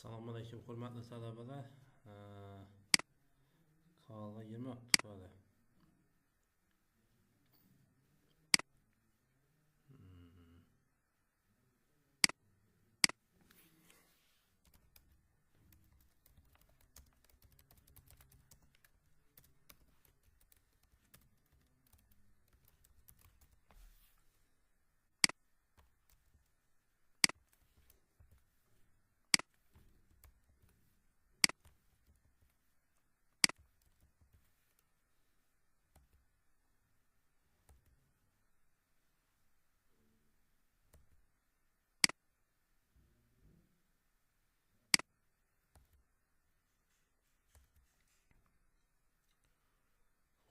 Assalomu alaykum hurmatli talabalar. Kanalga 20 hafta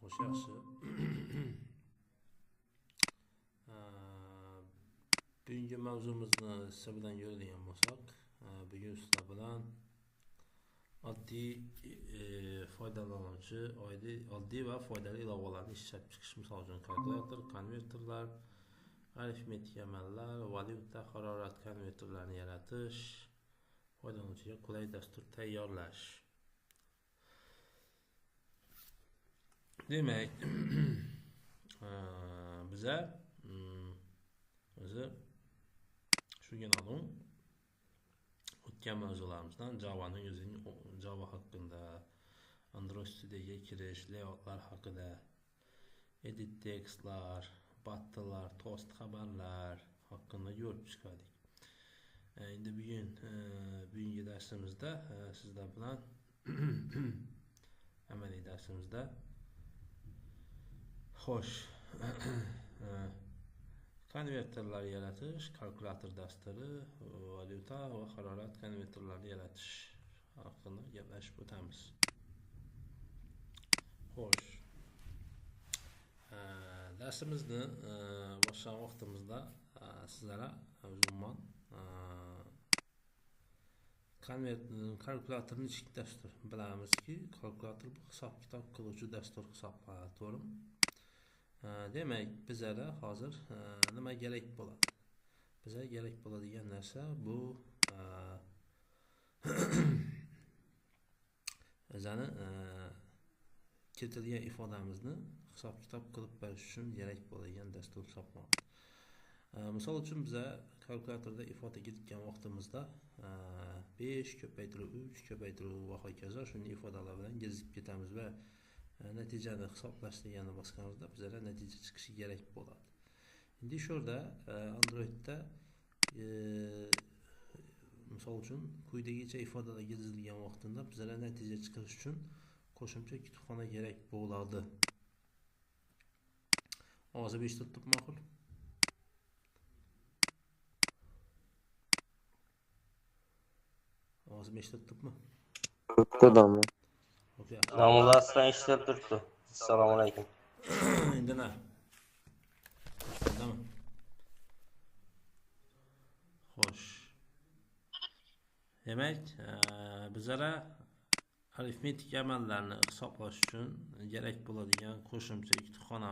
Xo'sh, yaxshi. Bugungi mavzumizni sizlar bilan ko'radigan bo'lsak, bugun sizlar bilan oddiy foydalanuvchi oddiy va foydali ilovalarni ishlab chiqish, misol uchun kalkulyator, konverterlar, arifmetik amallar, valyuta, harorat konverterlarini yaratish, foydalanuvchiga qulay dastur tayyorlash. Demak, biza o'zi shunga ma'lum o'tgan mavzularimizdan Java haqida, Android Studio'ga kirish, layoutlar haqida, edit tekstlar, buttonlar, toast xabarlar haqida ko'rib chiqdik. Endi bugungi darsimizda sizlar bilan amaliy darsimizda konverterlar yaratish, kalkulyator dasturi, valyuta va harorat konverterlarini yaratish haqida gaplashib o'tamiz. Xo'sh, darsimizni boshlagan vaqtimizda sizlarga umuman kalkulyatorni ichki dastur bilamizki, kalkulyator bu hisob-kitob qiluvchi dastur hisoblanadi, to'g'rimi? Demak, bizga hozir nima kerak bo'ladi? Bizga kerak bo'ladigan narsa bu bizani kiritilgan ifodamizni hisob-kitob qilib berish uchun kerak bo'ladigan dastur hisoblanadi. Misol uchun biza kalkulyatorda ifoda kiritgan vaqtimizda 5 ko'paytiruv 3 ko'paytiruv va hokazo shunday ifodalar bilan gezib ketamiz va natijani hisoblash deganni bosganimizda bizga natija chiqishi kerak bo'ladi. Endi shu yerda Androidda misol uchun quyidagicha ifodalar yozilgan vaqtida bizga natija chiqarish uchun qo'shimcha kutubxona kerak bo'ladi. Ovozim eshitib ma'qul? Ovozim eshitibmi? To'g'rimi? Namozdan eshitib turibdi. Assalomu alaykum. Endi na. Xo'sh. Demak, bizga arifmetik amallarni hisoblash uchun kerak bo'ladigan qo'shimcha kutubxona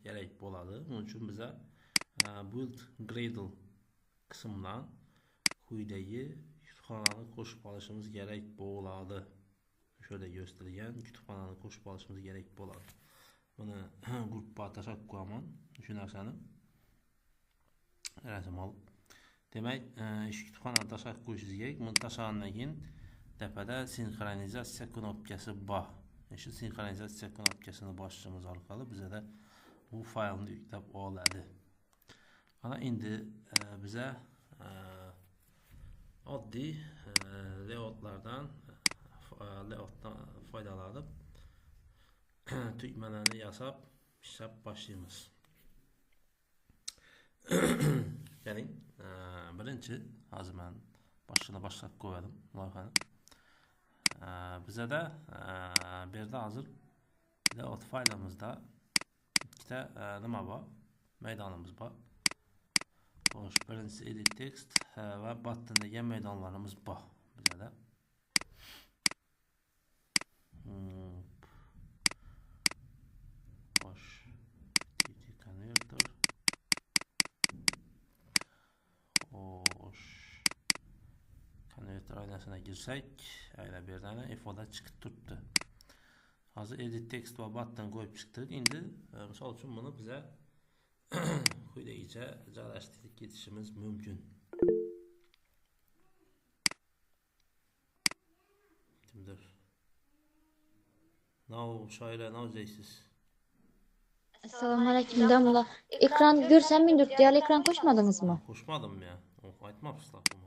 kerak bo'ladi. Buning uchun biza build gradle qismidan quyidagi kutubxonani qo'shib olishimiz kerak bo'ladi. Şöyle göstergen kütüphaneni qo'shib olishimiz kerak bo'ladi. Buni gruppa tashlab qo'yaman. Shu narsani rasm olib. Demak, shu kütüphaneni tashlab qo'yishingiz kerak. Buni tashlagandan keyin tepada sinxronizatsiya knopkasi bor. Shu sinxronizatsiya knopkasini bosishimiz orqali bizga bu faylni yuklab oladi. Ana endi biza oddiy layoutlardan foydalanib tugmalarni yasab ishlab boshlaymiz. Keling, birinchi hozir men boshlab qo'ydim loyihani. Bizda bu yerda hozir layout faylimizda ikkita nima bor? Maydonimiz bor. Xo'sh, birinchisi edit text va button degan maydonlarimiz bor bizda. Xo'sh, konverter. Xo'sh, konverter ifodasına girsak, ayla bir tane ifoda chiqib turibdi. Hozir edit text va button qo'yib chiqdik. Endi misol uchun buni biza quyidagicha joylashtirib ketishimiz mumkin. Kimdir? Nav shoira nav deysiz. Assalomu alaykum domla. Ekran görsem mindir diye ekran koşmadınız mı? Qo'shmadim men. Aytmabsizlar buni.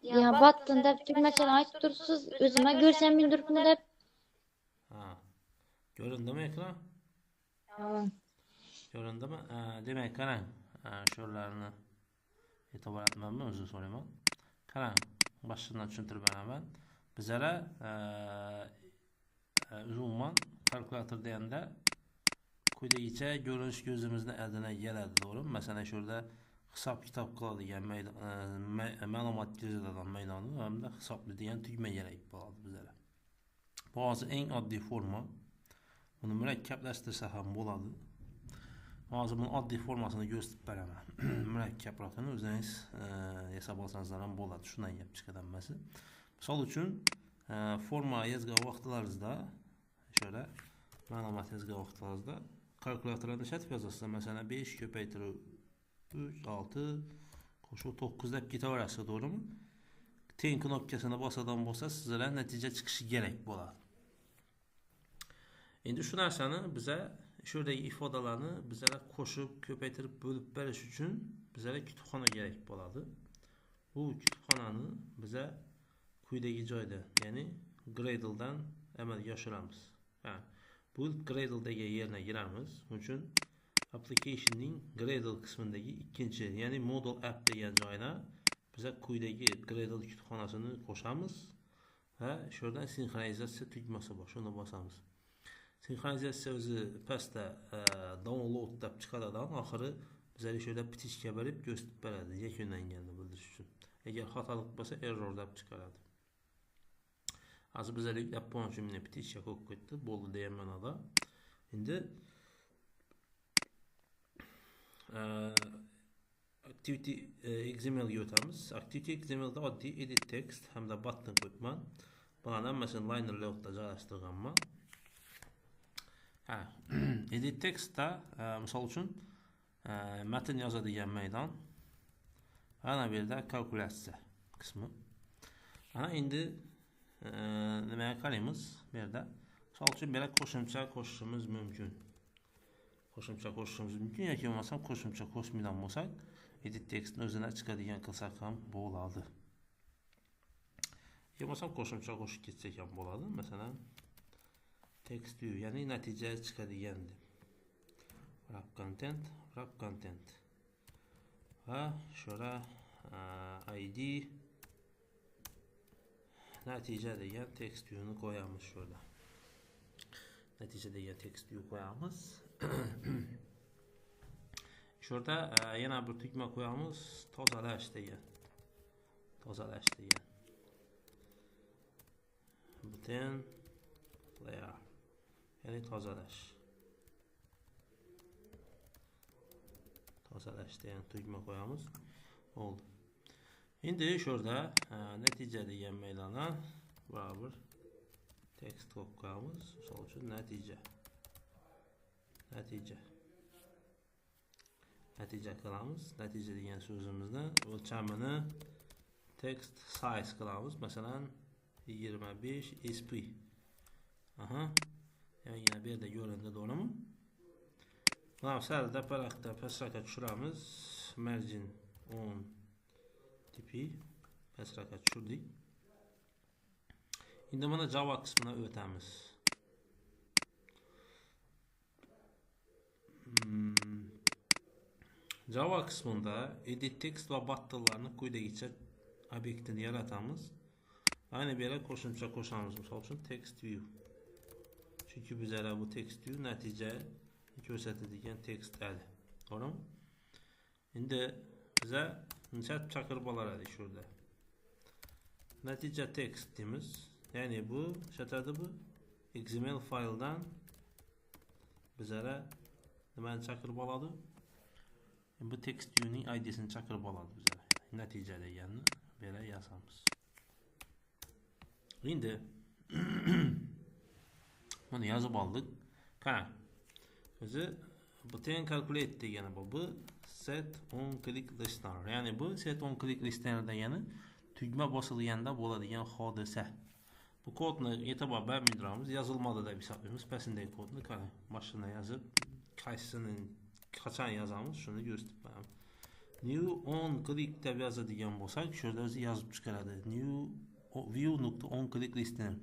Ya battın deb tugmachalarni aytib turibsiz. O'zima görsem mindiribmi deb. Ha. Ko'rindimi ekran? Ko'rindimi? Demak, qarang. Sho'rlarni e'tibor etmanmi, o'zi so'rayman. Qarang, boshqadan tushuntirib beraman. Bizlar umuman kalkulyator deganda quyidagicha ko'rinish ko'zimizning oldina keladi, to'g'rimi? Masalan, shurda hisob kitob qiladigan ma'lumot kiritadigan maydoni hamda hisoblaydigan tugma kerak bo'ladi bizlarga. Bu hozir eng oddiy forma. Buni murakkablashtirsa ham bo'ladi. Hozir buni oddiy formasini ko'rsatib beraman. Murakkabroqini o'zingiz yasab olsangiz ham bo'ladi. Shundan gap chiqadi hammasi. Misol uchun forma yozgan vaqtlaringizda shöyle ma'lumot yozgan vaqtlaringizda kalkulyatorda ishlatib yozasiz. Masalan 5 ko'paytirib 3 6 qo'shib 9 deb ketaverasiz, to'g'rimi? Teng knopkasini bosadigan bo'lsa, sizlar natija chiqishi kerak bo'ladi. Endi shu narsani biza shurdagi ifodalarni bizlar qo'shib, ko'paytirib, bo'lib berish uchun bizlarga kutubxona kerak bo'ladi. Bu kutubxonani biza quyidagi joyda, ya'ni Gradle dan amalga oshiramiz. Build Gradle degan yerga kiramiz. Buning uchun applicationning Gradle qismidagi ikkinchi, ya'ni model app degan joyda biza quyidagi Gradle kutubxonasini qo'shamiz va shundan sinxronizatsiya tugmasi bor, shuni bosamiz. Sinxronizatsiya o'zi pastda download deb chiqadidan oxiri bizlarga shunda ptichka berib ko'rsatib beradi, yakunlanganini bildirish uchun. Agar xatolik bo'lsa error deb chiqaradi. Hozir bizlarga yuklab qo'ygan uchun meni ptichka qo'yib ketdi, bo'ldi degan ma'noda. Endi Activity XML ga o'tamiz. Activity XML da oddiy edit text hamda button qo'yibman. Bularni hammasini liner layoutda joylashtirganman. Edit textda misol uchun matn yozadigan maydon. Ana bu yerda kalkulyatsiya qismi. Endi nimaga qaraymiz? Bu yerda misol uchun bu yerda qo'shimcha qo'shishimiz mumkin. Qo'shimcha qo'shishimiz mumkin yoki bo'lmasam qo'shimcha qo'shmaydigan bo'lsak, edit textni o'zini chiqadigan qilsak ham bo'ladi. Yoki bo'lmasam qo'shimcha qo'shib ketsak ham bo'ladi. Masalan, text view, ya'ni natija chiqadigan deb. Wrap content. Va shura id natija degan text viewni qo'yamiz shurda. Natija degan text view qo'yamiz. Shurda yana bir tugma qo'yamiz, tozalash degan. Button layer, ya'ni tozalash degan tugma qo'yamiz. Oldu. Endi shurda natija degan maydonga baribir text qo'yamiz. Misol uchun natija qilamiz. Natija degan so'zimizni o'lchamini text size qilamiz. Masalan 25 sp. Yana bu yerda ko'rindi, to'g'rimi? Mana salda paraqda pastroqqa tushiramiz. Margin 10 tipi pastroqqa tushirdik. Endi mana Java qismini o'tamiz. Java qismida edit text va buttonlarni quyidagicha obyektini yaratamiz. Ayni bu yerga qo'shimcha qo'shamiz. Misol uchun text view. Chunki bizlar bu text view natija ko'rsatadigan text ali. To'g'rimi? Endi biza chat chaqirib olardik shurda. Natija text deymiz. Ya'ni bu shatadi bu XML fayldan bizlar nimani chaqirib oladi? Bu text view'ning id'sini chaqirib oladi bizlar. Natija deganni bera yazamiz. Endi buni yozib oldik. Qara. O'zi bu ten calculate degani bu set on click listener. Ya'ni bu set on click listener degani tugma bosilganda bo'ladigan hodisa. Bu kodni e'tibor bermaydiramiz. Yozilmadi deb hisoblaymiz. Pasindagi kodni qara. Mashina yozib, qaysini qachon yozamiz, shuni ko'rsatib beramiz. New on click deb yozadigan bo'lsak, shunda o'zi yozib chiqaradi. New view.on click listener.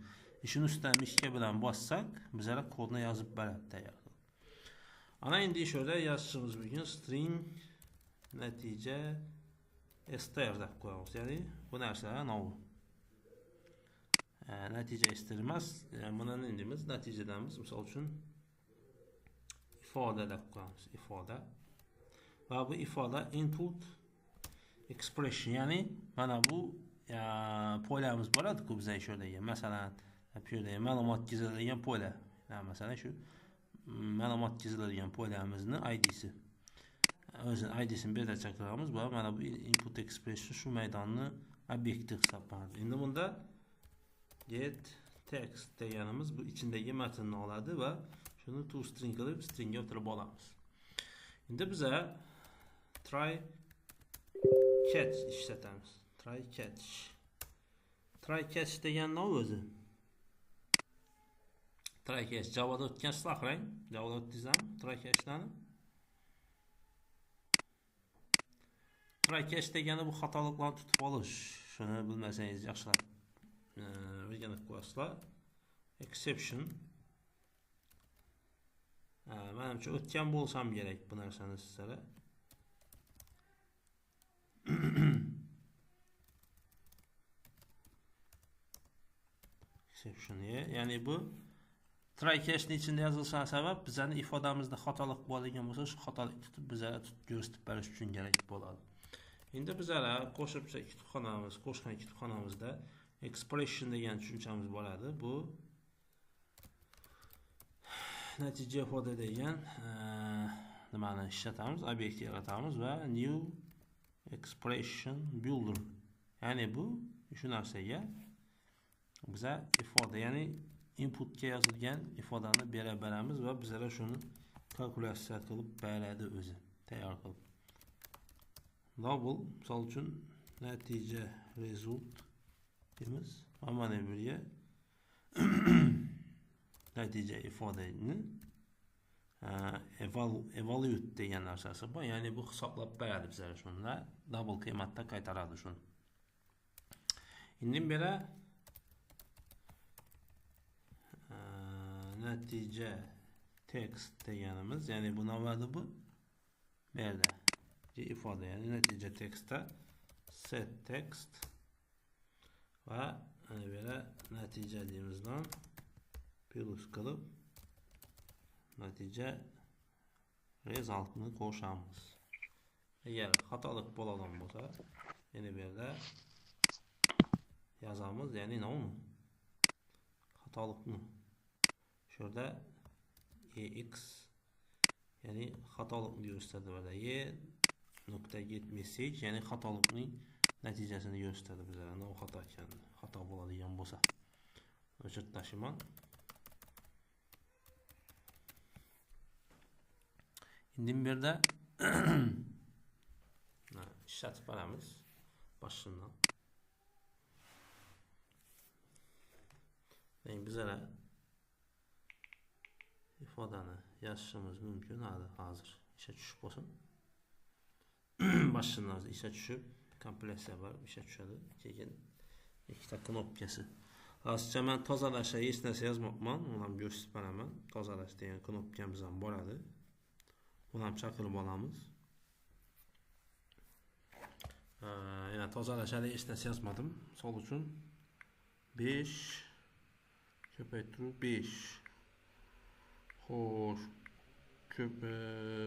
Shuni ustidan mishka bilan bossak, bizlar kodni yozib beradi tayyor. Ana endi shunda yozishimiz mumkin string natija str deb qo'yamiz. Ya'ni bu narsalar nav. Natija str emas, buni nendimiz? Natijadamiz, misol uchun ifoda deb qo'yamiz. Ifoda. Va bu ifoda input expression, ya'ni mana bu poylarimiz bo'ladi-ku bizning shundagi. Masalan, bu yerda ma'lumot chiziladigan poylar. Masalan, shu ma'lumot chiziladigan poylarimizni id'si. O'zini id'sini bu yerda chaqiramiz va mana bu input expression shu maydonni obyekti hisoblanadi. Endi bunda get text deganimiz bu ichindagi matnni oladi va shuni toString qilib stringga o'tirib olamiz. Endi biz try catch ishlatamiz. Try catch. Try catch degan nima o'zi? Try catch Java'da o'tgan qarang. Java'da o'tdizam try catchlarni. Try catch degani bu xatoliklarni tutib olish. Shuni bilmasangiz yaxshilab o'rganib qo'yasizlar. Exception. Menimcha o'tgan bo'lsam kerak bu narsani sizlarga. Exception, ya'ni bu try catchning ichida yozilgan sabab bizning ifodamizda xatolik bo'lgan bo'lsa, shu xatolikni tutib bizlarga ko'rsatib berish uchun kerak bo'ladi. Endi bizlar qo'shimcha kutubxonamiz, qo'shgan kutubxonamizda expression degan tushunchamiz bo'ladi. Bu natija ifoda degan nimani ishlatamiz, obyekt yaratamiz va new expression builder. Ya'ni bu shu narsaga biza ifoda, ya'ni inputga yozilgan ifodani beramiz va bizlar shuni kalkulyatsiya qilib beradi o'zi, tayyor qilib. Double, misol uchun natija result deymiz. Mana bu yerga natija ifodani evaluate degan narsasi bor. Ya'ni bu hisoblab beradi bizlarga shunda. Double qiymatda qaytaradi shuni. Endi bera natija text deganimiz, ya'ni bu navbati bu berdi. Ifoda, ya'ni natija tekstda set text va ana bera natija deymizdan plus qilib natija resultni qo'shamiz. Agar xatolik bo'ladigan bo'lsa, yana bu yerda yozamiz, ya'ni nima? Xatolikni. Shurda ex, ya'ni xatolikni ko'rsatadi va nokta get message, ya'ni xatolikning natijasini ko'rsatadi bizlarga. Nima xato ekanini, xato bo'ladigan bo'lsa. O'chirib tashiman. Endi bu yerda ishlatib beramiz boshdan. Endi bizlar ifodani yozishimiz mumkin hozir. Ishga tushib bo'lsin. Boshdan ishga tushib, komplektsiya bor, ishga tushadi. Keyin ikkita knopkasi. Hozircha men tozalashga hech narsa yozmoqman, uni ham ko'rsatib beraman. Tozalash degan knopkamiz ham bo'ladi. Uni ham chaqirib olamiz. Yana tozalashga hech narsa yozmadim. Misol uchun 5 ko'paytirib 5. Xo'sh,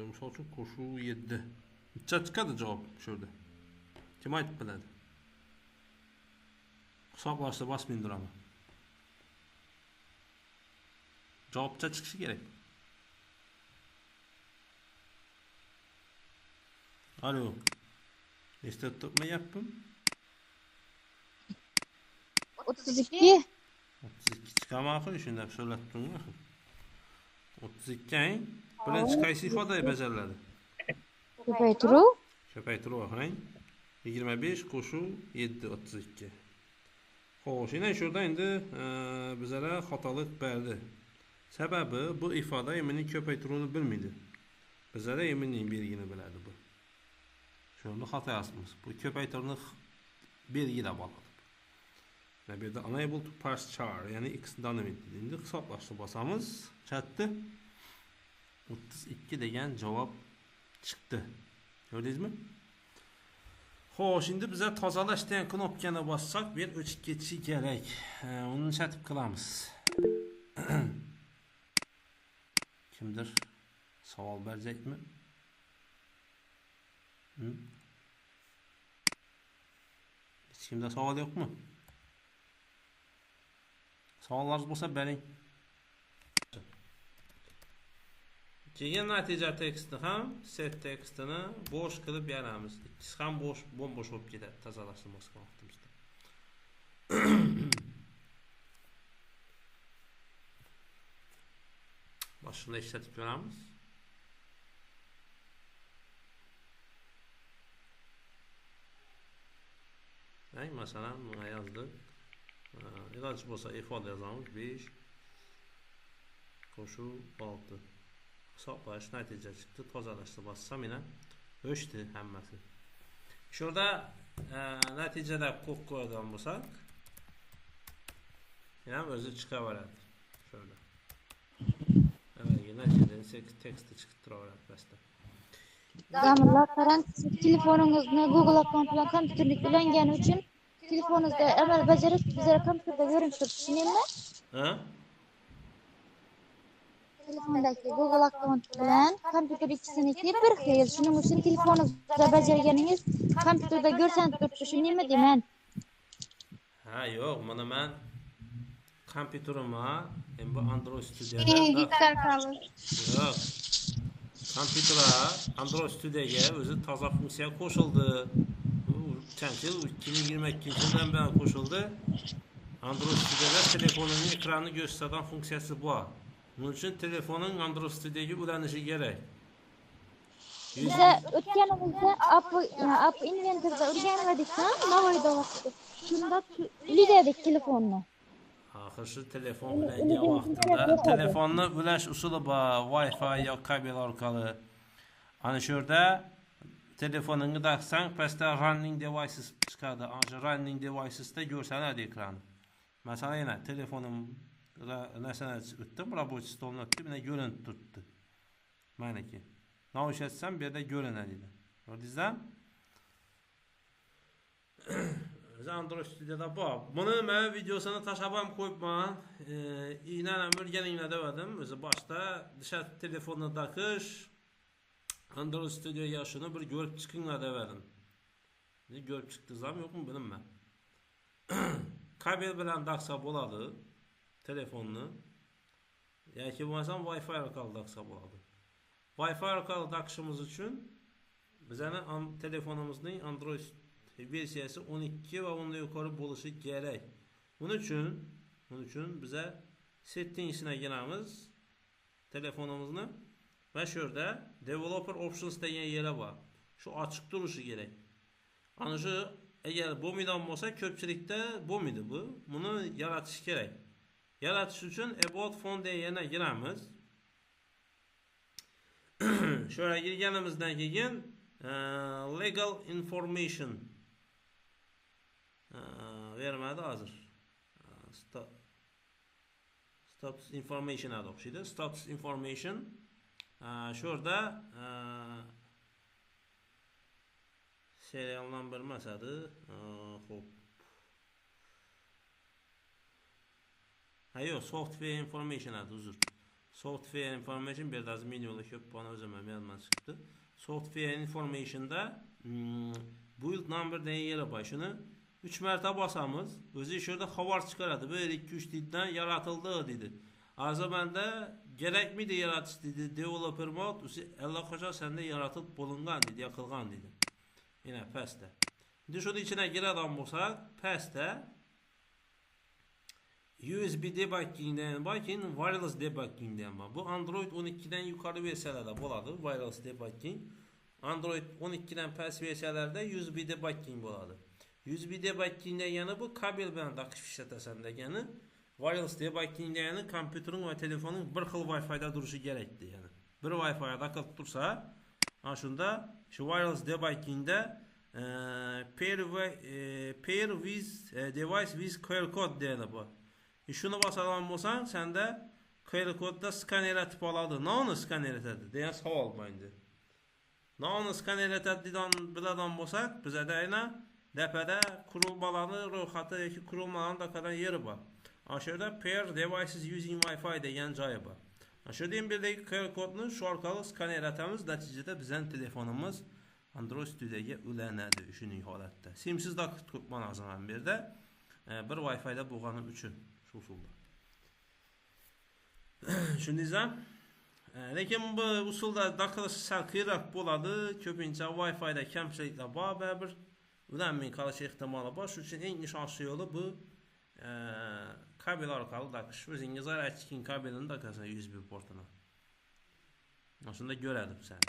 misol uchun qo'shuv 7. Necha chiqadi javob shu yerda? Kim aytib biladi? Hisoblashda bosmay turaman. Javobcha chiqishi kerak. Alo. Eslatib turmayapman. 32. 32 çıkamakı şundan söylettin mi? 32 birinci qaysi ifodayı bajariladi? Ko'paytiruv. Ko'paytiruv qarang. 25 qo'shuv 7 32. Xo'sh, yana shurda endi bizlara xatolik berdi. Sababi bu ifoda eminning ko'paytiruvini bilmaydi. Bizlara eminning belgini biladi bu. Shunda xato yozamiz. Bu ko'paytiruvni belgilab oladi. Bu yerda unable to parse char, ya'ni x denominator. Endi hisoblashni bosamiz. Chatda 32 degan javob chiqdi. Ko'rdingizmi? Xo'sh, endi biza tozalash degan knopkani bossak, bu yer o'chib ketishi kerak. Uni chatib qilamiz. Kimdir savol berjakmi? Hech kimda savol yo'qmi? Savollaringiz bo'lsa bering. Keyin natija tekstni ham, set tekstini bo'sh qilib beramiz. Ikkisi ham bo'sh, bo'sh bo'lib ketadi tozalashni bosgan vaqtimizda. Boshini ishlatib ko'ramiz. Masalan, buna yozdik. Iloji bo'lsa ifoda yozamiz. 5 qo'shuv 6. Hisoblash natija chiqdi. Tozalashni bossam yana o'chdi hammasi. Shurda natijada qo'yib qo'ygan bo'lsak, ham o'zi chiqaveradi. Shurda. Natijadan teksti chiqib turaveradi pastda. Zamlar qarang, telefoningizni Google account bilan kompyuterlik ulangani uchun telefoningizda amal bajarib, bizlar kompyuterda ko'rinib turibsizmi? Ha? Telefondagi Google account bilan kompyuter ikkisiniki bir xil. Shuning uchun telefoningizda bajarganingiz kompyuterda ko'rsanib turibdi. Shuningmi deyman? Ha, yo'q, mana men kompyuterimga bu Android Studio'da Hektar qoldi. yo'q. Kompyuterga Android Studio'ga o'zi toza funksiya qo'shildi. Qancha yil 2022-yildan beri qo'shildi. Android Studio'da telefonning ekranini ko'rsatadigan funksiyasi bor. Buning uchun telefoning Android Studio'ga ulanishi kerak. Biza o'tganimizda app inventorda o'rganmadik-da, Navoiyda vaqtida. Shunda ulaydik telefonni. Axir shu telefon ulangan vaqtida telefonni ulash usuli bor, Wi-Fi yoki kabel orqali. Ana shu yerda telefoningni taqsang, pastda running devices chiqadi. Ana shu running devicesda ko'rsanadi ekranni. Masalan, yana telefonim narsani o'tdim, рабочий stolni o'tdim, mana ko'rinib turibdi. Maniki. Naushasam bu yerda ko'rinadi. Ko'rdingizmi? Android Studio'da bor. Buni men videosini tashlab ham qo'yibman. Inanam o'rganinglar dedim. O'zi boshda disha telefonni taqish Android Studio'ga shuni bir ko'rib chiqinglar dedim. Ne ko'rib chiqdingizmi yo'qmi bilmayman. Kabel bilan taqsa bo'ladi telefonni. Yoki bo'lmasam Wi-Fi orqali taqsa bo'ladi. Wi-Fi orqali taqishimiz uchun bizning telefonimizning Android versiyasi 12 va undan yuqori bo'lishi kerak. Buning uchun biza settings'ga kiramiz telefonimizni va shu yerda developer options degan yeri bor. Shu ochiq turishi kerak. Ana shu agar bo'lmaydigan bo'lsa, ko'pchilikda bo'lmaydi bu. Buni yaratish kerak. Yaratish uchun about phone deganga kiramiz. Shu yerga kirganimizdan keyin legal information vermadi hozir. Status information adı o'xshaydi. Status information shu yerda serial number emasadi. Xo'p. Yo'q, software information adı, uzr. Software information bir yerda menyuda ko'p bana o'zim ham chiqdi. Software information'da build number degan yeri bor. Shuni 3 marta bosamiz. O'zi shu yerda xabar chiqaradi. 1 2 3 deydidan yaratildi dedi. Hozir menda kerakmidi yaratish dedi. Developer mode o'zi allaqachon senda yaratib bo'lingan dedi, yaqilgan dedi. Yana pastda. Endi shuni ichine giradigan bo'lsak, pastda USB debugging'den var, keyin wireless debugging'den var. Bu Android 12'den yukarı versiyalarda bo'ladı, wireless debugging. Android 12'den past versiyalarda USB debugging bo'ladı. USB debugging'de yana bu kabel bilan taqib ishlatasan degani, wireless debugging'de yana kompyuterin va telefonun bir xil Wi-Fi'da turishi kerakdi yani. Bir Wi-Fi'ga taqilib tursa, ana shunda shu wireless debugging'da pair with device with QR code deyiladi bu. Shuni bosagan bo'lsang, senda QR kodda skaner etib oladi. Noni skaner etadi degan savol bo'ldi. Noni skaner etadi biladan bo'lsak, bizda ayna depada qurilmalarni ro'yxati yoki qurilmalarni taqadan yeri bor. Ana shu yerda pair devices using Wi-Fi degan joyi bor. Ana shu birdagi QR kodni shu orqali skaner etamiz, natijada bizning telefonimiz Android studiyaga ulanadi shuning holatda. Simsiz taqib ko'pman azaman bu yerda bir Wi-Fi'da bo'lgani uchun shu usulda. Shundaysan, lekin bu usulda taqilish sal qiyinroq bo'ladi. Ko'pincha Wi-Fi'da kamchiliklar bor, baribir ulanmay qolish ehtimoli bor. Shuning uchun eng ishonchli yo'li bu kabel orqali taqish. O'zingiz aytgan kabelini taqasan USB portini. Shunda ko'radi sen.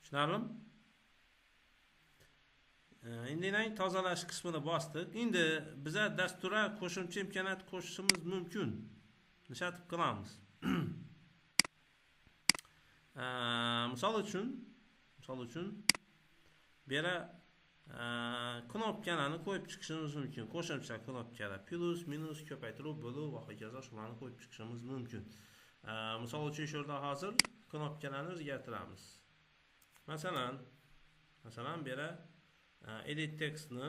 Tushunarlimi? Endi tozalash qismini bosdik. Endi biza dasturga qo'shimcha imkoniyat qo'shishimiz mumkin. Nishatib qilamiz. Misol uchun bu yerga knopkalarni qo'yib chiqishimiz mumkin. Qo'shimcha knopkalar plus, minus, ko'paytiruv, bo'luv va hokazo shularni qo'yib chiqishimiz mumkin. Misol uchun shu yerda hozir knopkalarni o'zgartiramiz. Masalan bu yerga edit textni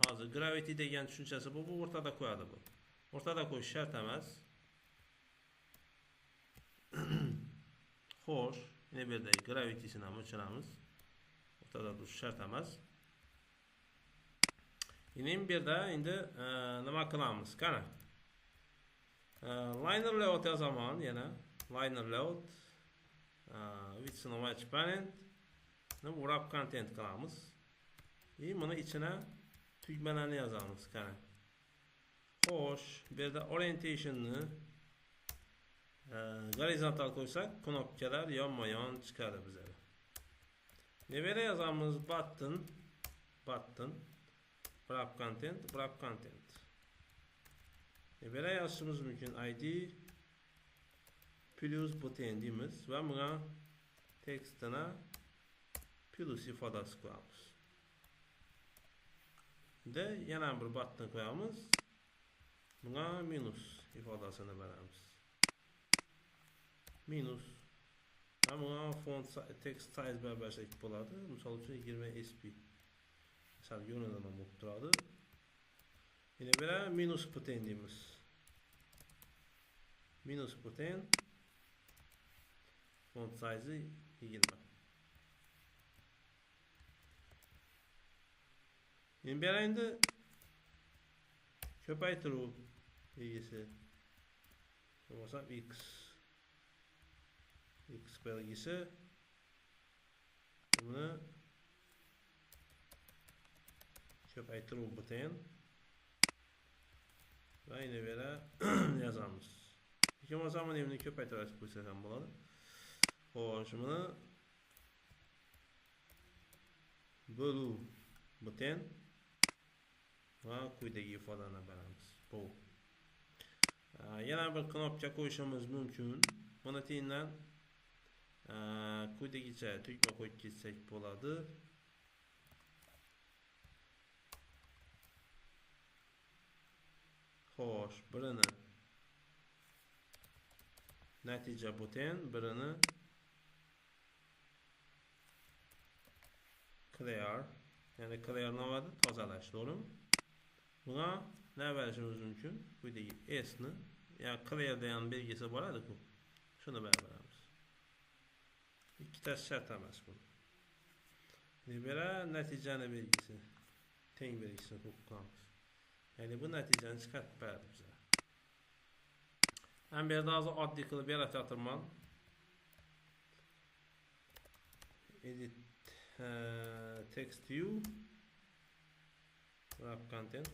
hozir gravity degan tushunchasi bu o'rtada qo'yadi bu. O'rtada qo'yish shart emas. Xo'sh, yana bu yerda gravity'sini ham o'chiramiz. O'rtada turish shart emas. Yana bu yerda endi nima qilamiz? Qani. Liner layout yozaman yana. Liner layout width and match parent. Wrap content qilamiz. Buni ichine tugmalarni yozamiz. Qani. Xo'sh, bu yerda orientation'ni horizontal qo'ysak, knopkalar yonma-yon chiqadi bizga. Nega yozamiz? Button, wrap content. Nega yozishimiz mumkin? ID plus button deymiz va bunga tekstini plus ifodasi qo'yamiz. De yana bir button qo'yamiz. Bunga minus ifodasini beramiz. Minus. Bunga font text size bersak bo'ladi. Misol uchun 20 sp. Sal yo'nidan bo'lib turadi. Yana bir minus button deymiz. Minus button font size 20. Endi ko'paytiruv belgisi. Bo'lmasa x belgisi. Buni ko'paytiruv button va yana bera yozamiz. Bo'lmasa mana buni ko'paytirib qo'ysak ham bo'ladi. Xo'sh, buni bo'luv button va quyidagi ifodani beramiz. Bu. Yana bir knopka qo'yishimiz mumkin. Buni teyindan quyidagicha tugma qo'yib ketsak bo'ladi. Xo'sh, birini natija button, birini clear, ya'ni clear nomadi tozalash, to'g'rimi? Buna ne verishimiz mumkin? Quyidagi s ni, ya'ni clear degan belgisi bo'ladi-ku. Shuni beramiz. Ikkitasi shart emas bu. Libera natijani belgisi, teng belgisini qo'yib qo'yamiz. Ya'ni bu natijani chiqarib beradi bizga. Men bu yerda hozir oddiy qilib yaratyapman. Edit text view wrap content.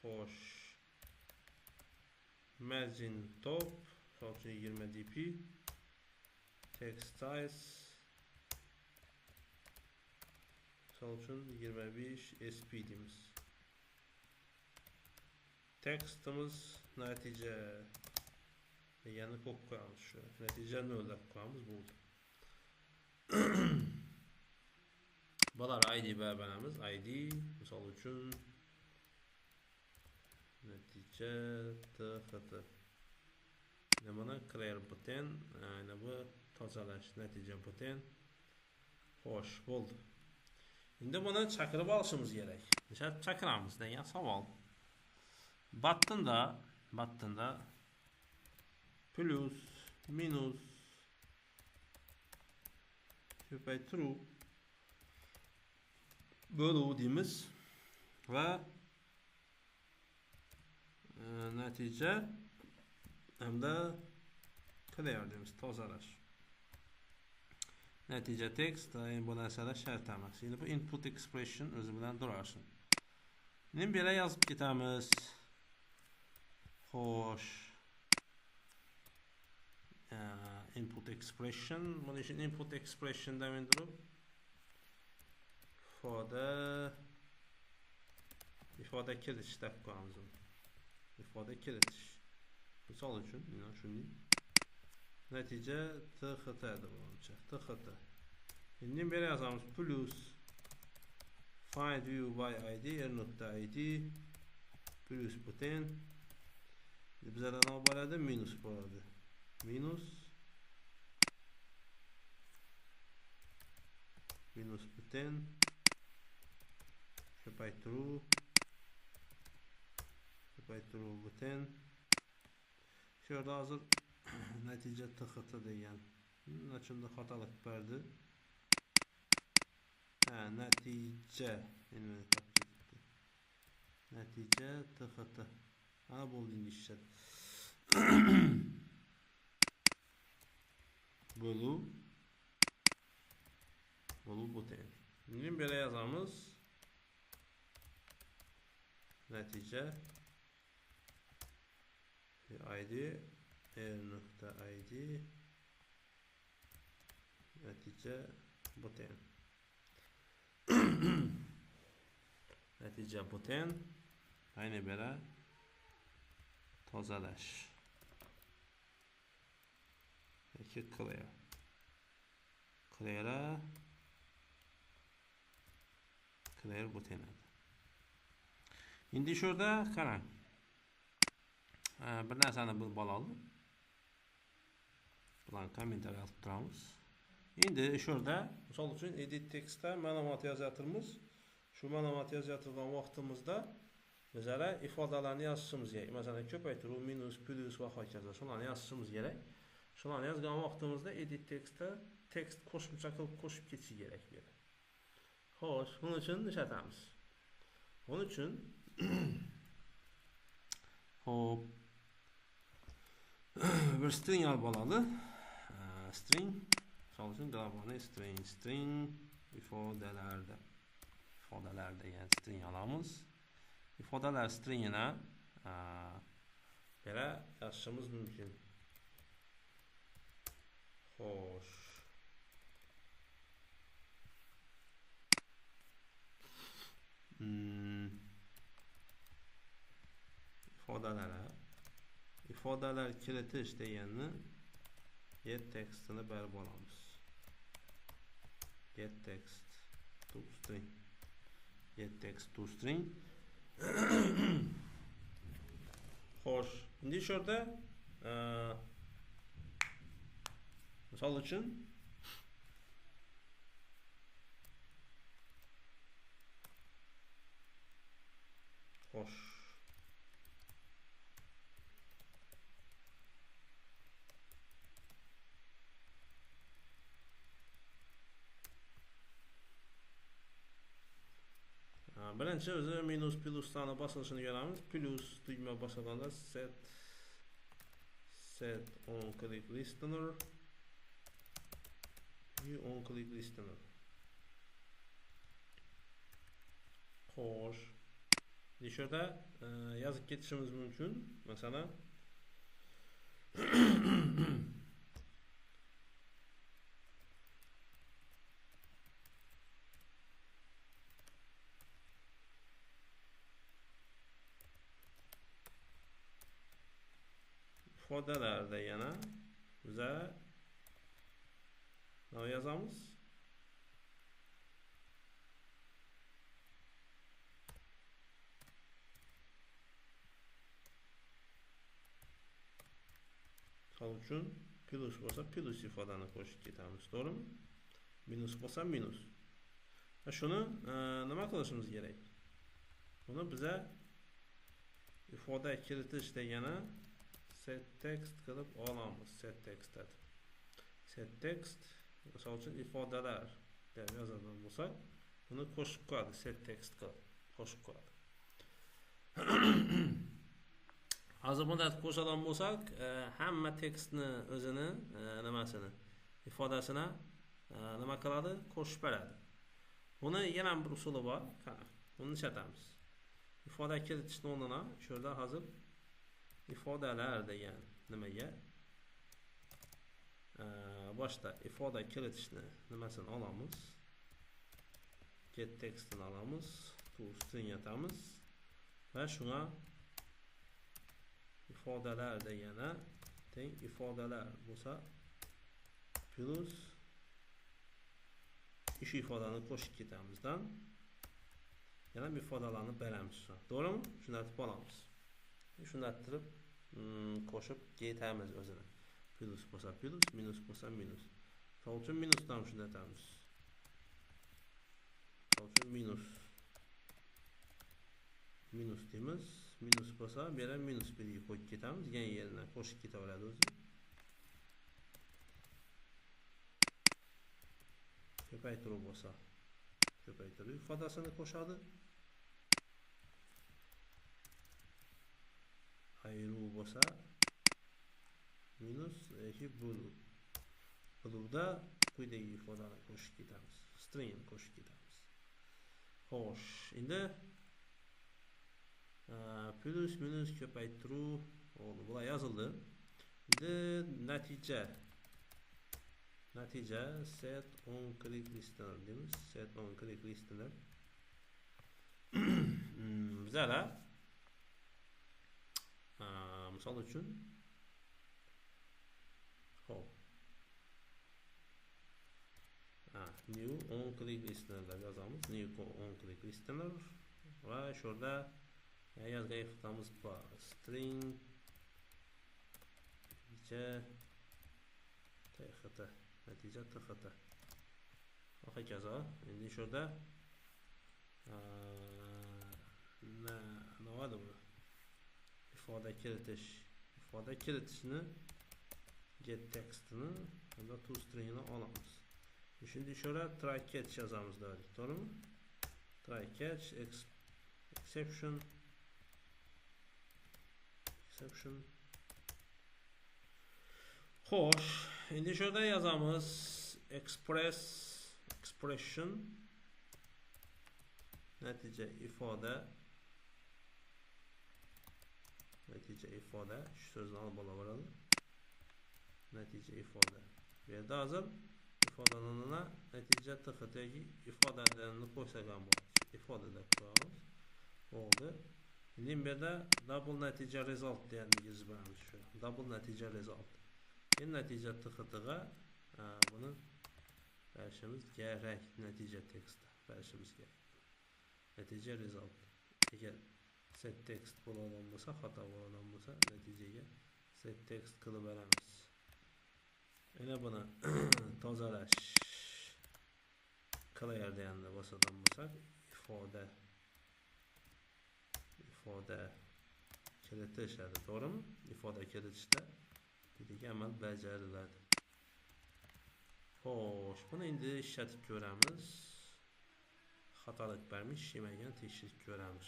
Xo'sh. Margin top, so'lchi 20 dp. Text size so'lchi 25 sp deymiz. Tekstimiz natija degani ko'p qo'yamiz shu. Natija 0 deb qo'yamiz bo'ldi. Bular ID beramiz. ID misol uchun natija txt. Mana clear button, ana bu tozalash natija button. Xo'sh, bo'ldi. Endi buni chaqirib olishimiz kerak. Nima chaqiramiz degan savol. Buttonda plus, minus, ko'paytiruv bo'luv deymiz va natija hamda clear deymiz, tozalash. Natija text, bu narsalar shart emas. Endi bu input expression o'zi bilan durarsin. Endi bu yerga yozib ketamiz. Xo'sh. Input expression, buni uchun input expression demen turib ifoda kiritish deb qo'yamiz. Ifoda kiritish. Misol uchun, mana shuni natija txt deb olmoqchi. Txt. Endi bu yerga yozamiz plus find view by id r.id plus button. Bizda nima bo'ladi? Minus bo'ladi. Minus button ko'paytiruv button. Shu yerda hozir natija txt degan nachunda xatolik berdi. Natija txt. Bo'ldi ishlar. Bo'luv button. Endi bu yerga yozamiz. Natija id r.id natija button. Natija button. Ayni bera tozalash. Yoki clear. Clear button. Endi shu yerda qarang. Bir narsani bilib olaylik. Bularni kommentariy yozib turamiz. Endi shu yerda misol uchun edit textda ma'lumot yozyapmiz. Shu ma'lumot yozayotgan vaqtimizda bizlar ifodalarni yozishimiz kerak. Masalan, ko'paytiruv, minus, plus va hokazo. Shularni yozishimiz kerak. Shularni yozgan vaqtimizda edit textda text qo'shimcha qilib qo'shib ketish kerak bu yerda. Xo'sh, buning uchun ishlatamiz. Buning uchun hop bir string olib oladi. String misol uchun global string ifodalar degan string olamiz. Ifodalar stringini bera yozishimiz mumkin. Xo'sh. Ifodalar kiritish deganni get textini berib olamiz. Get text to string. Xo'sh, endi shu yerda misol uchun xo'sh birinchi o'zi minus pluslarni bosilishini ko'ramiz. Plus tugma bosilganda set on click listener view on click listener. Xo'sh. Shu yerda yozib ketishimiz mumkin. Masalan, ifodalarda yana biza nima yozamiz? Misol uchun plus bo'lsa plus ifodani qo'shib ketamiz, to'g'rimi? Minus bo'lsa minus. Shuni nima qilishimiz kerak? Buni biza ifoda kiritish degani set text qilib olamiz. Set text deb. Set text misol uchun ifodalar deb yozadigan bo'lsak, buni qo'shib qo'yadi, set text qilib qo'shib qo'yadi. Hozir bunday qo'shadigan bo'lsak, hamma tekstni o'zini nimasini, ifodasini nima qiladi? Qo'shib beradi. Buni yana bir usuli bor. Buni ishlatamiz. Ifoda kiritishni o'rnina shu yerda hozir ifodalar degan nimaga boshda ifoda kiritishni nimasini olamiz. Get textini olamiz, to string atamiz va shunga ifodalar degani teng ifodalar bo'lsa plus ish ifodani qo'shib ketamizdan yana ifodalarni beramiz. To'g'rimi? Shunday deb olamiz. Shunday qilib qo'shib ketamiz o'zini. Plus bo'lsa plus, minus bo'lsa minus. Misol uchun minusdan shunday aytamiz. Misol uchun minus deymiz. Minus bo'lsa, bu yerga minus 1 ga qo'yib ketamiz. Yana yerine qo'shib ketaveradi o'zi. Ko'paytiruv bo'lsa, ko'paytiruv ifodasini qo'shadi. Ayruv bo'lsa minus yoki bo'luv. Bo'luvda quyidagi ifodani qo'shib ketamiz. String qo'shib ketamiz. Xo'sh, endi plus minus ko'paytiruv bular yozildi. Endi natija set on click listener deymiz. Set on click listener. Bizlar misol uchun new on click listener deb yozamiz. New on click listener va shu yerda yozgan ifodamiz bor. String natija txt. Hokazo. Endi shu yerda nima bu? Ifoda kiritishni get textini va to stringni olamiz. Shunda shu yerda try catch yozamiz deylik, to'g'rimi? Try catch exception. Xo'sh, endi shu yerda yozamiz expression natija ifoda shu so'zni olib olaveradi. Natija ifoda. Bu yerda hozir ifodalarni natija txtga ifodalarni qo'ysak ham bo'ladi. Ifoda deb qo'yamiz. Bo'ldi. Endi bu yerda double natija result deganimiz bor shu. Double natija result. Endi natija txtga buni berishimiz kerak. Natija teksti berishimiz kerak. Natija result. Agar set text bo'ladigan bo'lsa, xato bo'ladigan bo'lsa, natijaga set text qilib beramiz. Yana buni tozalash qilayotganda bo'lsadan bo'lsak, ifoda kiritishadi, to'g'rimi? Ifoda kiritishda quyidagi amal bajariladi. Xo'sh, buni endi ishlatib ko'ramiz. Xatolik bermish, yemagan tekshirib ko'ramiz.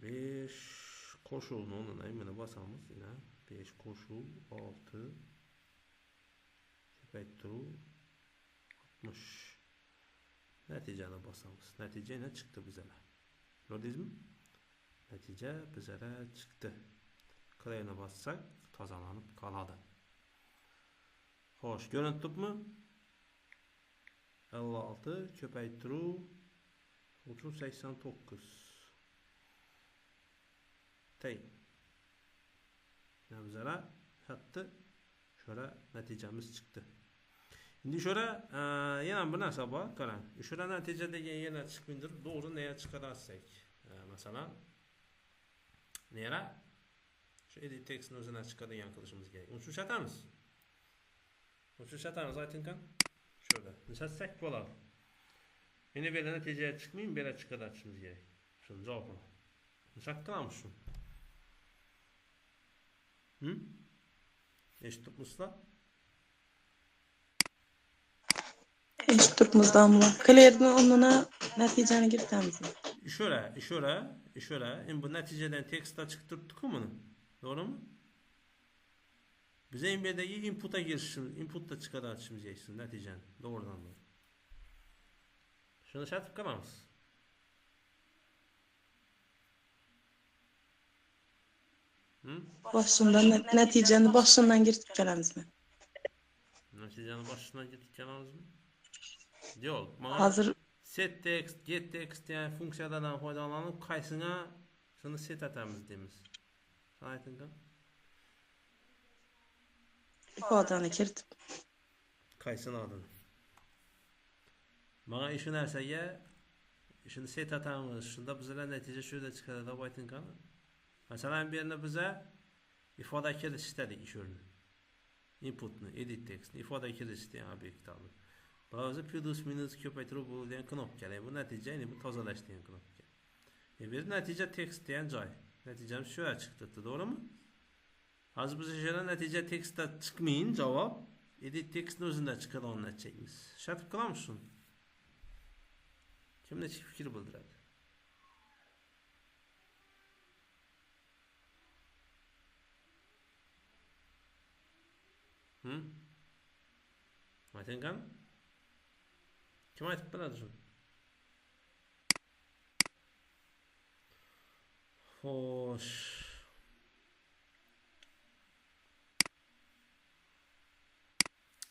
5 qo'shuvni o'rnini mana bosamiz. Yana 5 qo'shuv 6 ko'paytiruv 60. Natijani bosamiz. Natija yana chiqdi bizlar. Ko'rdingizmi? Natija bizlara chiqdi. Krayni bossak tozalanib qoladi. Xo'sh, ko'rinib turibmi? 56 ko'paytiruv 389. Tey. Bizlara hatto şöyle natijamiz chiqdi. Endi şöyle yana bir narsa bor, qarang. Şöyle natija degan yana chiqmaydir, to'g'ri nega chiqarsak. Masalan, nera shu edit tekstni o'zini chiqaradigan qilishimiz kerak. Uni tushunamiz. Uni tushunamiz aytingkan. Şöyle. Nishlatsak bo'ladi. Meni bu natija chiqmaymi, bu yerga chiqarishimiz kerak. Shuni javobini. Nishlatamiz shuni. Eshitibmizlar? Eshitibmiz domla. Klerni o'rnina natijani kiritamiz. Ishora. Endi bu natijadan tekstlar chiqib turibdi-ku buni. To'g'rimi? Biz ham bu yerdagi inputga kirishimiz, inputda chiqarishimiz kerak natijani, to'g'ridan. Shuni shartib qilamiz. Boshundan natijani boshundan kiritib kelamizmi? Natijani boshundan kiritib kelamizmi? Yo'q, Hozir set text, get text degan funksiyalardan foydalanib qaysini shuni set atamiz deymiz. Aytinglar. ifodani kiritib. Qaysini adını? Mana shu narsaga shuni set atamiz. Shunda bizlar natija shunda chiqadi deb aytinglar. Masalan, bu yerda biza ifoda kirish istadik ishurni. Inputni, edit textni ifoda kirish degan obyektni oldik. Ba'zi plus minus ko'paytiruv bo'lgan knopkalar. Bu natija, ya'ni bu tozalash degan knopka. Bu natija text degan joy. Natijamiz shu yerga chiqdi, to'g'rimi? Hozir biz o'sha natija tekstda chiqmayin javob, edit textni o'zida chiqadi o'rnatchaymiz. Shartib qilamiz shuni. Kimda fikr bildiradi? Aytinglar. Kim aytib biladi shuni? Xo'sh.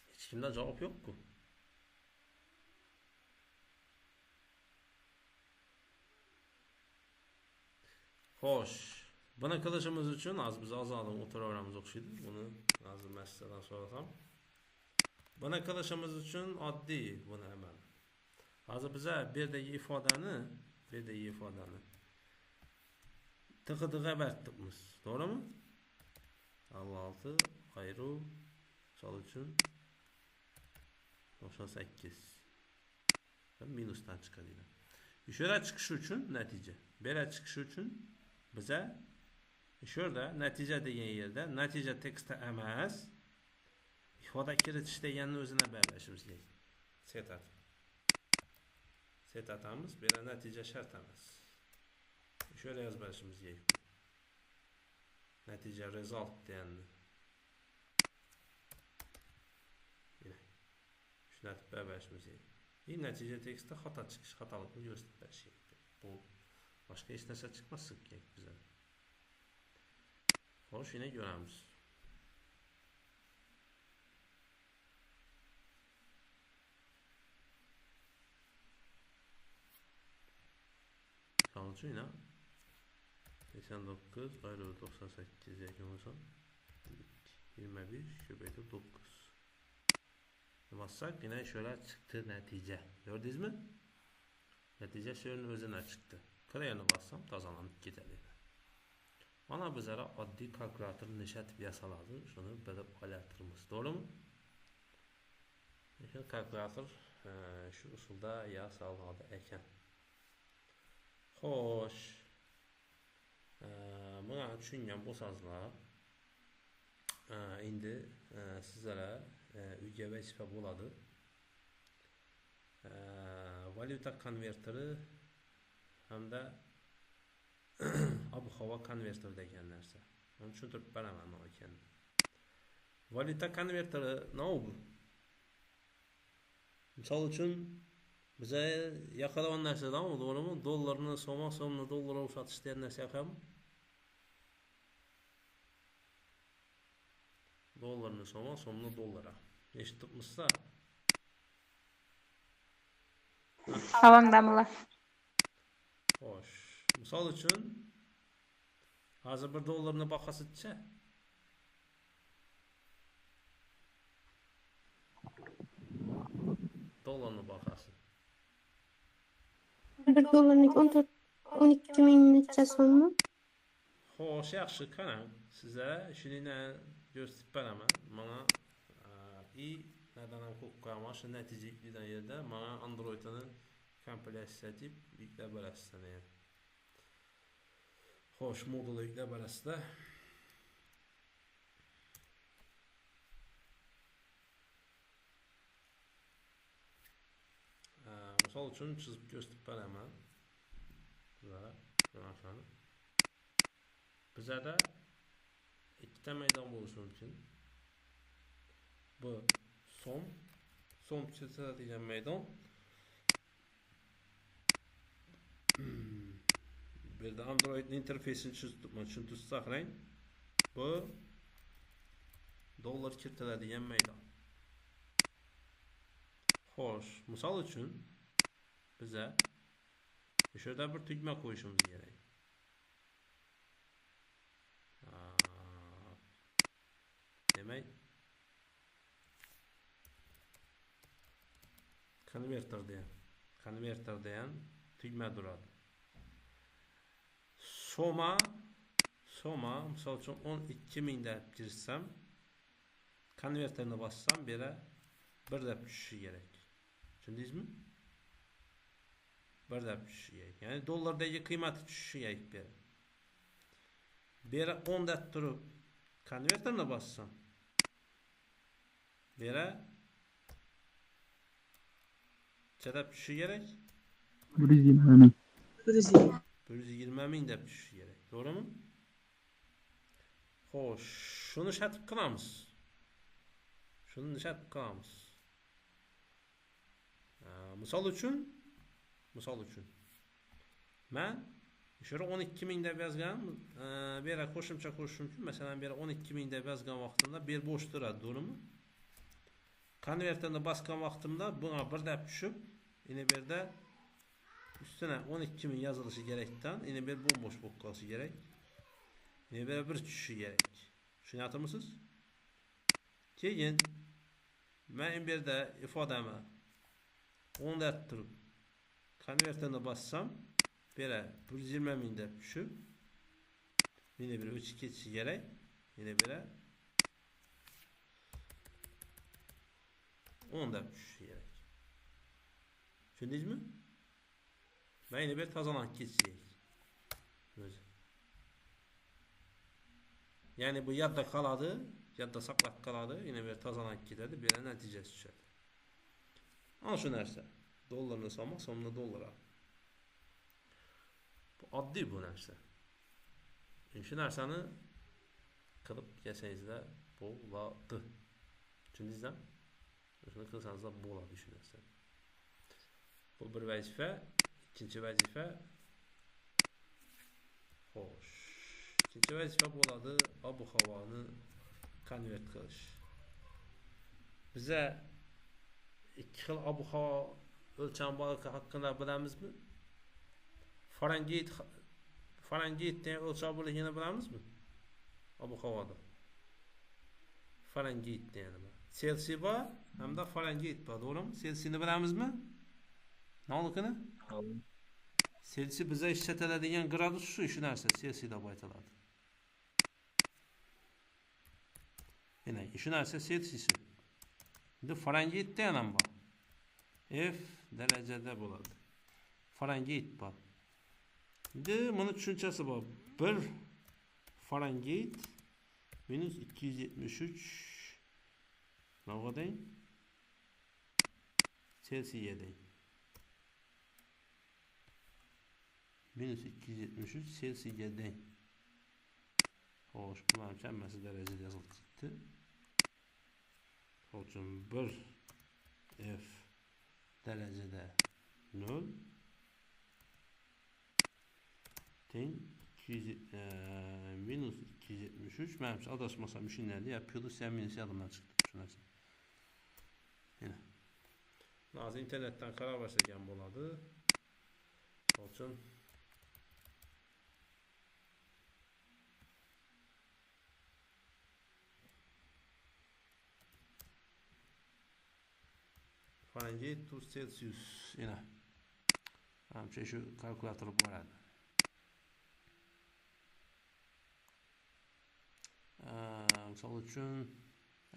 Hech kimda javob yo'q-ku. Xo'sh. Buni qilishimiz uchun hozir biz ozodan o'tiraveramiz o'xshaydi. Buni hozir masaladan so'rasam. Buni qilishimiz uchun oddiy buni amal. Hozir biz bu yerdagi ifodani tig'iga bertibmiz. To'g'rimi? 56 ayruv misol uchun 98. Minusdan chiqadi. Shu yerga chiqish uchun natija. Bu yerga chiqish uchun biza shu yerda natija degan yerda natija tekstda emas, ifoda kiritish deganni o'zini belgilashimiz kerak. Set atamiz, bu yerda natija shart emas. Shu yerga yozib berishimiz kerak. Natija result deganni. Shuni aytib berishimiz kerak. Natija tekstda xato chiqish, xatolikni ko'rsatib kerak. Bu boshqa hech narsa chiqmasin kerak bizga. Xo'sh, shuni ko'ramiz. Misol uchun 89 ayrı 98 yakın olsam 25 köpeytip 9. Bassak yine şöyle çıktı netice. Gördünüz mü? Netice şöyle özüne çıktı. Krayonu bassam tazalanıp gidelim. Mana bizlere adli kalkülatör nişat yasaladı. Şunu bilip alatırımız. Doğru mu? Şu kalkülatör şu usulda yasaladı eken. Xo'sh. Buni tushungan bo'lsangizlar, endi sizlarga uyga vazifa bo'ladi. Valyuta konverteri hamda Ob-havo konverter degan narsa. Uni tushuntirib beraman nima ekanini. Valyuta konverteri nima bu? Misol uchun biza yoqadigan narsadan, to'g'rimi? Dollarni so'mga, so'mni dollarga o'xshatish degan narsa yoqadimi? Dollarni so'mga, so'mni dollarga. Eshitibmizsa? Salomdamilar. Xo'sh. Misol uchun hozir 1 dollarni bahosicha dollarni bahosi. $1 12 ming necha so'mmi? Xo'sh, yaxshi, qarang. Sizga shuni ko'rsatib beraman. Mana nadan ham ko'p qo'yaman, shu natija yuklangan yerda mana Androidni kompilyasiya deb yuklab berasizlar endi. Xo'sh, modul yuklab berasizlar. Misol uchun chizib ko'rsatib beraman. Bizada ikkita maydon bo'lishi mumkin. Bu so'm chiziladigan maydon. Bu yerda Android interfeysini tushuntirib saqlang. Bu dollar kiritiladigan maydon. Xo'sh, misol uchun biza o'sha yerda bir tugma qo'yishimiz kerak. Demak, konverterda ham tugma turadi. Soma misol uchun 12 ming deb kirsam, konverterni bossam, bera 1 deb tushishi kerak. Tushundingizmi? 1 deb tushishi kerak. Ya'ni dollardagi qiymati tushishi kerak. Bera 10 deb turib konverterni bossam, bera chadab tushishi kerak. 120 ming. 120 ming deb tushishi kerak. To'g'rimi? Xo'sh, shuni shatib qilamiz. Misol uchun men o'sha 12 ming deb yozgan, bu yerga qo'shimcha qo'shish mumkin. Masalan, bu yerga 12 ming deb yozgan vaqtimda bu yer bo'sh turadi, to'g'rimi? Konverterni bosgan vaqtimda bunga 1 deb tushib, yana bu yerda üstüne 12 ming yozilishi kerakdan, yana bu yer bo'sh bo'lib qolishi kerak. Yana bu yerga 1 tushishi kerak. Tushunyapsizmi? Keyin men bu yerda ifodamni 10 deb turib konverterni bossam, bu yerga 120 ming deb tushib, yana bir o'chib ketishi kerak. Yana bu yerga 10 deb tushishi kerak. Tushundingizmi? Yana bir tozalanib ketishi kerak. O'zi. Ya'ni bu yodda qoladi, yodda saqlab qoladi, yana bir tozalanib ketadi, bu yerga natijasi tushadi. Ana shu narsa. Dollarni so'mga, so'mni dollarga. Bu oddiy bu narsa. Shu narsani qilib yasangizlar bo'ladi. Tushundingizmi? Shuni qilsangizlar bo'ladi shu narsa. Bu bir vazifa, ikkinchi vazifa. Xo'sh. Ikkinchi vazifa bo'ladi ob-havoni konvert qilish. Biza ikki xil ob-havo o'lcham borligi haqida bilamizmi? Fahrenheitdan o'lchov borligini bilamizmi? Ob-havoda. Fahrenheitdan nima? Celsiy bor hamda Fahrenheit bor, to'g'rimi? Celsiyni bilamizmi? Nolqini? Celsiy biza ishlatiladigan gradus shu narsa Celsiy deb aytiladi. Yana shu narsa Celsiy. Endi Fahrenheitda ham bor. F darajada bo'ladi. Fahrenheit bor. Endi buni tushunchasi bor. 1 Fahrenheit minus 273 navadang Celsiyadang. minus 273 Selsiga teng. Xo'sh, bularning hammasi darajada yozilib ketdi. Uchun 1 f darajada 0 teng minus 273. Menimcha adashmasam shunday ya plus ya minus yodimdan chiqdi shu narsa. Mana. Hozir internetdan qarab boshlagan bo'ladi. Uchun Fahrenheit to Celsius yana. Menimcha shu kalkulyator bo'ladi. Misol uchun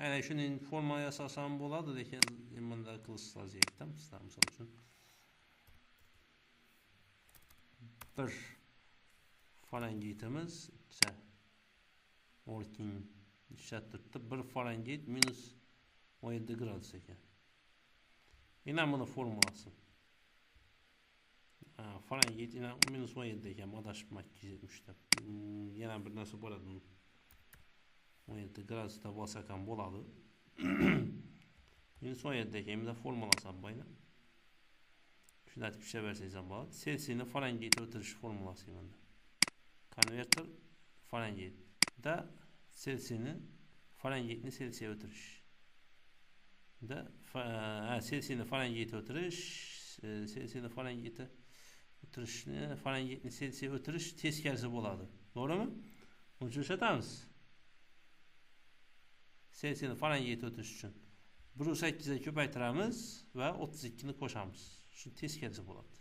aynan shuning formula yasasam bo'ladi, lekin bunda qilishlar ziyatdan sizlar misol uchun 1 Fahrenheitimiz working ishlatirdi 1 Fahrenheit minus 17 gradus ekan. Yine buni formulasi. Fahrenheit yine minus 17 ekan, adashib 270 da. Yana bir narsa bo'ladi. 17 gradusda bo'lsa ham bo'ladi. Minus 17 ekan, bunda formulasi ham bor. Shuni aytib ishlaversangiz ham bo'ladi. Celsiyni Fahrenheitga o'tirish formulasi bunda. Konverter Fahrenheitda Celsiyni Fahrenheitni Celsiyaga o'tirish. Da Celsiyni Fahrenheitga o'tirish, Celsiyni Fahrenheitga o'tirishni Fahrenheitni Celsiyaga o'tirish teskarisi bo'ladi. To'g'rimi? Uni tushunamiz. Celsiyni Fahrenheitga o'tirish uchun 1.8 ga ko'paytiramiz va 32 ni qo'shamiz. Shu teskarisi bo'ladi.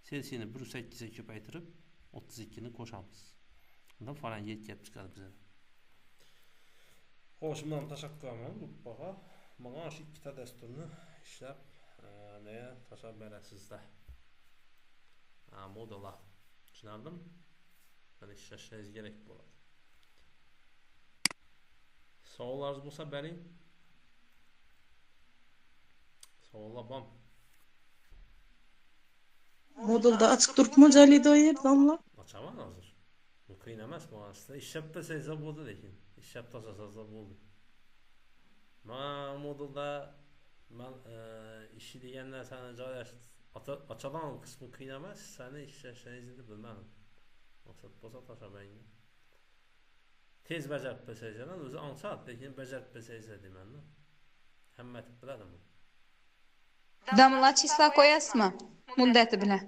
Celsiyni 1.8 ga ko'paytirib 32 ni qo'shamiz. Undan Fahrenheit kelib chiqadi bizga. Xo'sh, men tashakkur qilaman gruppaga. Menga shu ikkita dasturni ishlab, tashlab berasizda. Modullar. Tushunardim? Buni ishlashingiz kerak bo'ladi. Savollaringiz bo'lsa bering. Savollar bormi? Modulda açık turibmi Jalido yer domla? Ochaman hozir. Bu qiyin emas bu aslida. Ishlab bersangiz bo'ldi lekin. Ishlab tashlasangiz bo'ldi. Men modulda ishi degan narsani joylashtirish ochaman qismi qiyin emas, sani ishlashingizni bilmadim. Maqsad bo'lsa tashabang. Tez bajarib bersangiz ham o'zi 10 soat, lekin bajarib bersangiz deyman-da. Hamma tip biladimi? Damla числа qo'yasizmi? Muddati bilan.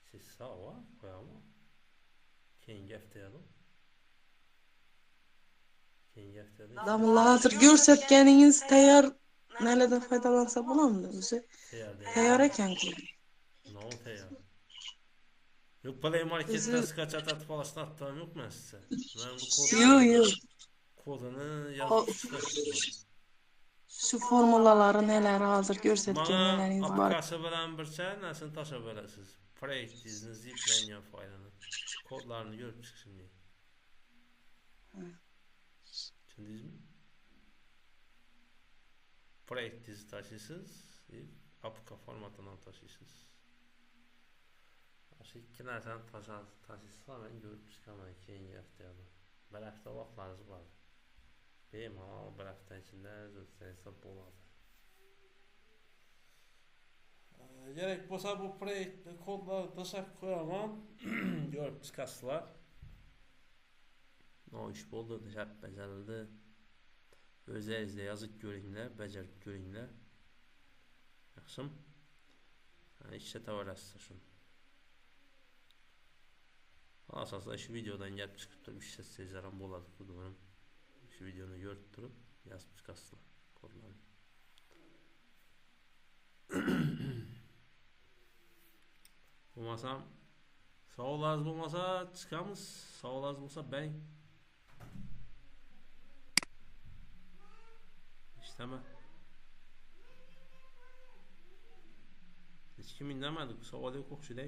Chisa qo'yaman. Keyingi haftada. Damla hozir ko'rsatganingiz tayyor nelerden foydalansa bo'lamidi? O'zi tayyor ekan-ku. No tayyor. Yo'q, Play Marketdan skachatib olishni attam yo'qmi sizga? Men bu kodni Yo'q. Kodini yozib Şu formulaları neler hazır ko'rsatganlaringiz bor. Aplikasiya bilan bircha narsani tashlab berasiz. Proyektingizni ziplangan faylini, kodlarni ko'rib chiqishim kerak. Tushundingizmi? Proyektingizni tashlaysiz, APK formatidan tashlaysiz. Shu ikki narsani tashlaysizlar, men ko'rib chiqaman keyingi haftada. Bir hafta vaqtlaringiz bor. Bemalol bir hafta ichida o'tsangiz bo'ladi. Kerak bo'lsa bu proyektni kodlarni tashlab qo'yaman. Ko'rib chiqasizlar. Ish bo'ldi, deb bajarildi. O'zingizda yozib ko'ringlar, bajarib ko'ringlar. Yaxshimi? Ishlataverasiz shuni. Asosda shu videodan gap chiqib turib ishlatsangiz ham bo'ladi, ko'rdim. Shu videoni ko'rib turib yozib chiqasizlar kodlarni. Bo'lmasam savollaringiz bo'lmasa chiqamiz. Savollaringiz bo'lsa bering. İşteme. Hech kim indamadi, savol yo'q o'xshaydi.